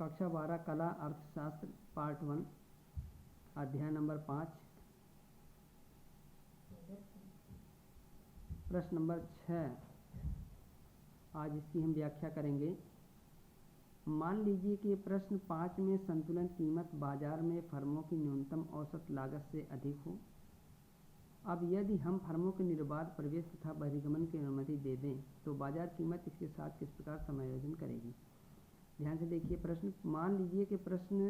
कक्षा 12 कला अर्थशास्त्र पार्ट 1 अध्याय नंबर 5 प्रश्न नंबर 6 आज इसकी हम व्याख्या करेंगे। मान लीजिए कि प्रश्न 5 में संतुलन कीमत बाजार में फर्मों की न्यूनतम औसत लागत से अधिक हो। अब यदि हम फर्मों के निर्बाध प्रवेश तथा बहिर्गमन की अनुमति दे दें तो बाजार कीमत इसके साथ किस प्रकार समायोजन करेगी। ध्यान से देखिए प्रश्न। मान लीजिए कि प्रश्न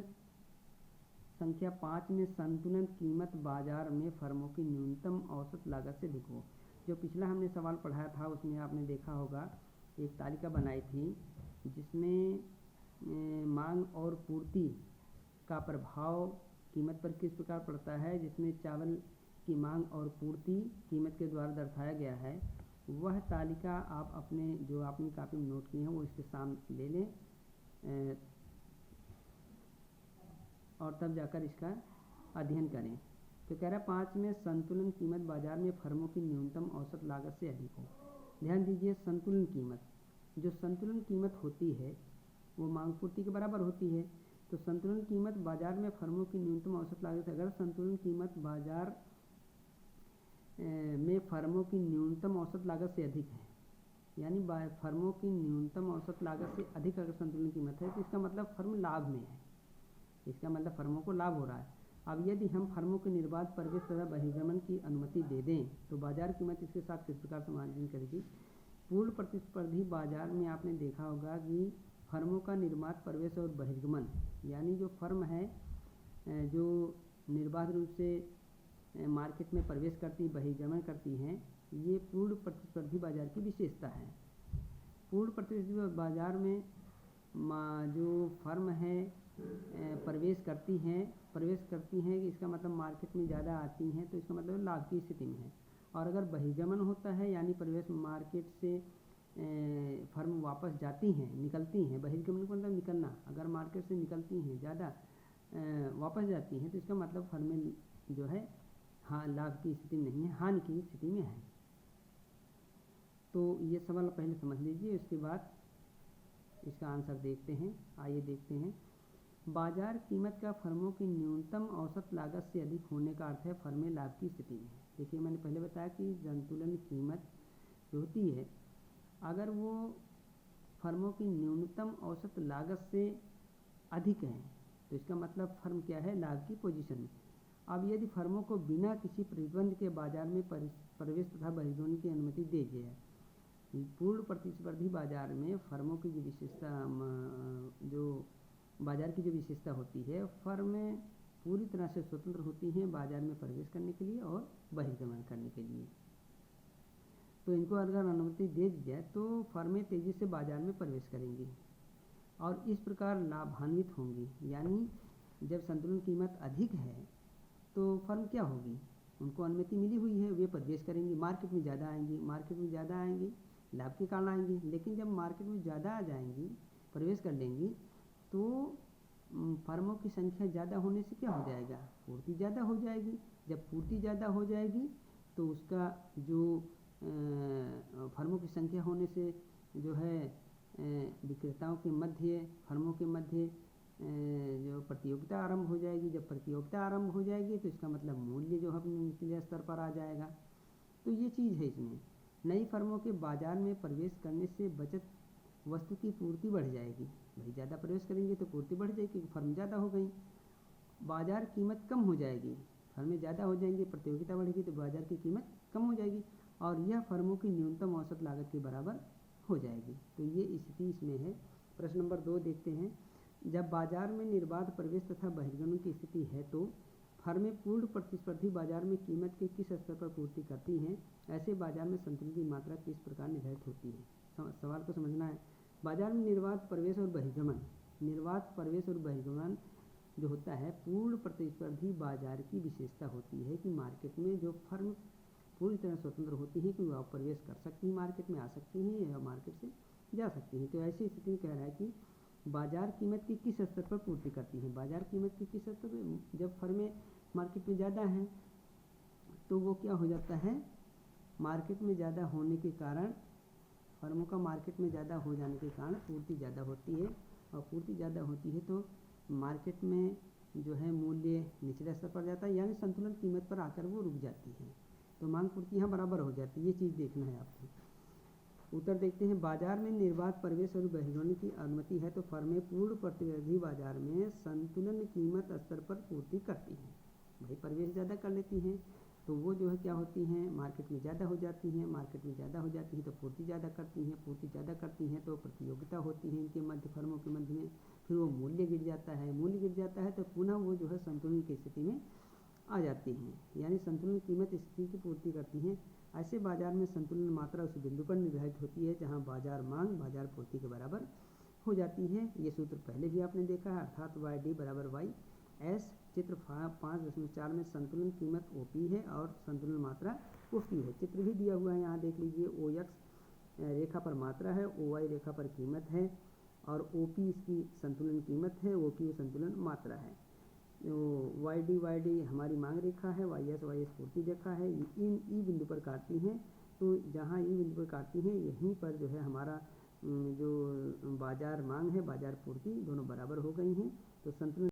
संख्या 5 में संतुलन कीमत बाजार में फर्मों की न्यूनतम औसत लागत से अधिक हो। जो पिछला हमने सवाल पढ़ाया था उसमें आपने देखा होगा एक तालिका बनाई थी जिसमें मांग और पूर्ति का प्रभाव कीमत पर किस प्रकार पड़ता है, जिसमें चावल की मांग और पूर्ति कीमत के द्वारा दर्शाया गया है। वह तालिका आप अपने जो अपनी कॉपी में नोट किए हैं वो इसके सामने ले लें और तब जाकर इसका अध्ययन करें। तो कह रहा है 5 में संतुलन कीमत बाजार में फर्मों की न्यूनतम औसत लागत से अधिक हो। ध्यान दीजिए संतुलन कीमत, जो संतुलन कीमत होती है वो मांग पूर्ति के बराबर होती है। तो संतुलन कीमत बाजार में फर्मों की न्यूनतम औसत लागत, अगर संतुलन कीमत बाजार में फर्मों की न्यूनतम औसत लागत से अधिक है, यानी फर्मों की न्यूनतम औसत लागत से अधिक अगर संतुलन कीमत है तो इसका मतलब फर्म लाभ में है, इसका मतलब फर्मों को लाभ हो रहा है। अब यदि हम फर्मों के निर्बाध प्रवेश तथा बहिर्गमन की अनुमति दे दें तो बाजार कीमत इसके साथ किस प्रकार समायोजन करेगी। पूर्ण प्रतिस्पर्धी बाजार में आपने देखा होगा कि फर्मों का निर्बाध प्रवेश और बहिर्गमन, यानी जो फर्म है जो निर्बाध रूप से मार्केट में प्रवेश करती बहिर्गमन करती हैं, ये पूर्ण प्रतिस्पर्धी बाजार की विशेषता है। पूर्ण प्रतिस्पर्धी बाजार में जो फर्म है प्रवेश करती हैं इसका मतलब मार्केट में ज़्यादा आती हैं तो इसका मतलब लाभ की स्थिति में है। और अगर बहिर्गमन होता है यानी प्रवेश मार्केट से फर्म वापस जाती हैं, निकलती हैं, बहिर्गमन का मतलब निकलना, अगर मार्केट से निकलती हैं ज़्यादा वापस जाती हैं तो इसका मतलब फर्में जो है हाँ लाभ की स्थिति नहीं है, हानि की स्थिति में है। तो ये सवाल पहले समझ लीजिए, उसके बाद इसका आंसर देखते हैं। आइए देखते हैं। बाजार कीमत का फर्मों की न्यूनतम औसत लागत से अधिक होने का अर्थ है फर्में लाभ की स्थिति में है। देखिए मैंने पहले बताया कि संतुलन कीमत जो होती है अगर वो फर्मों की न्यूनतम औसत लागत से अधिक है तो इसका मतलब फर्म क्या है, लाभ की पोजीशन में। अब यदि फर्मों को बिना किसी प्रतिबंध के बाजार में प्रवेश तथा बहिर्गमन की अनुमति दी जाए, पूर्ण प्रतिस्पर्धी बाजार में फर्मों की जो विशेषता, जो बाजार की जो विशेषता होती है, फर्में पूरी तरह से स्वतंत्र होती हैं बाजार में प्रवेश करने के लिए और बहिर्गमन करने के लिए। तो इनको अगर अनुमति दे दी जाए तो फर्में तेज़ी से बाजार में प्रवेश करेंगी और इस प्रकार लाभान्वित होंगी। यानी जब संतुलन कीमत अधिक है तो फर्म क्या होगी, उनको अनुमति मिली हुई है, वे प्रवेश करेंगी, मार्केट में ज़्यादा आएंगी, लाभ के कारण आएंगी। लेकिन जब मार्केट में ज़्यादा आ जाएंगी, प्रवेश कर लेंगी, तो फर्मों की संख्या ज़्यादा होने से क्या हो जाएगा, पूर्ति ज़्यादा हो जाएगी। जब पूर्ति ज़्यादा हो जाएगी तो उसका जो फर्मों की संख्या होने से जो है विक्रेताओं के मध्य, फर्मों के मध्य जो प्रतियोगिता आरंभ हो जाएगी। जब प्रतियोगिता आरंभ हो जाएगी तो इसका मतलब मूल्य जो है अपने निचले स्तर पर आ जाएगा। तो ये चीज़ है इसमें। नई फर्मों के बाजार में प्रवेश करने से बचत वस्तु की पूर्ति बढ़ जाएगी। भाई ज़्यादा प्रवेश करेंगे तो पूर्ति बढ़ जाएगी क्योंकि फर्म ज़्यादा हो गई। बाजार कीमत कम हो जाएगी, फर्में ज़्यादा हो जाएंगी, प्रतियोगिता बढ़ेगी तो बाजार की कीमत कम हो जाएगी और यह फर्मों की न्यूनतम औसत लागत के बराबर हो जाएगी। तो ये स्थिति इसमें है। प्रश्न नंबर 2 देखते हैं। जब बाजार में निर्बाध प्रवेश तथा बहिर्गमन की स्थिति है तो फर्में पूर्ण प्रतिस्पर्धी बाजार में कीमत के किस स्तर पर पूर्ति करती हैं। ऐसे बाजार में संतुलन की मात्रा किस प्रकार निर्धारित होती है। सवाल को समझना है। बाजार में निर्बाध प्रवेश और बहिर्गमन जो होता है पूर्ण प्रतिस्पर्धी बाजार की विशेषता होती है कि मार्केट में जो फर्म पूरी तरह स्वतंत्र होती है कि वह प्रवेश कर सकती हैं, मार्केट में आ सकती हैं या मार्केट से जा सकती हैं। तो ऐसी स्थिति में कह रहा है कि बाजार कीमत की किस स्तर पर पूर्ति करती है। बाजार कीमत की किस स्तर पर, जब फर्में मार्केट में ज़्यादा हैं तो वो क्या हो जाता है, मार्केट में ज़्यादा होने के कारण, फर्मों का मार्केट में ज़्यादा हो जाने के कारण पूर्ति ज़्यादा होती है और पूर्ति ज़्यादा होती है तो मार्केट में जो है मूल्य निचले स्तर पर जाता है, यानी संतुलन कीमत पर आकर वो रुक जाती है। तो मांग पूर्ति यहाँ बराबर हो जाती है, ये चीज़ देखना है आपको। उत्तर देखते हैं, बाजार में निर्बाध प्रवेश और बहिर्गमन की अनुमति है तो फर्में पूर्ण प्रतिस्पर्धी बाजार में संतुलन कीमत स्तर पर पूर्ति करती हैं। भाई प्रवेश ज़्यादा कर लेती हैं तो वो जो है क्या होती हैं, मार्केट में ज़्यादा हो जाती हैं, मार्केट में ज़्यादा हो जाती है तो पूर्ति ज़्यादा करती हैं, पूर्ति ज़्यादा करती हैं तो प्रतियोगिता होती है इनके मध्य, फर्मों के मध्य में, फिर वो मूल्य गिर जाता है, मूल्य गिर जाता है तो पुनः वो जो है संतुलन की स्थिति में आ जाती हैं, यानी संतुलन कीमत स्थिति की पूर्ति करती हैं। ऐसे बाजार में संतुलन मात्रा उस बिंदु पर निर्धारित होती है जहाँ बाजार मांग बाजार पूर्ति के बराबर हो जाती है। ये सूत्र पहले भी आपने देखा है, अर्थात वाई डी बराबर वाई एस। चित्र 5.4 में संतुलन कीमत ओपी है और संतुलन मात्रा ओक्यू है। चित्र भी दिया हुआ है, यहाँ देख लीजिए, ओ एक्स रेखा पर मात्रा है, ओ वाई रेखा पर कीमत है और ओ पी इसकी संतुलन कीमत है, ओ क्यू संतुलन मात्रा है। वाई डी हमारी मांग रेखा है, वाई एस पूर्ति रेखा है। इन ई बिंदु पर काटती हैं, तो जहाँ ई बिंदु पर काटती हैं यहीं पर जो है हमारा जो बाजार मांग है बाजार पूर्ति दोनों बराबर हो गई हैं, तो संतुलन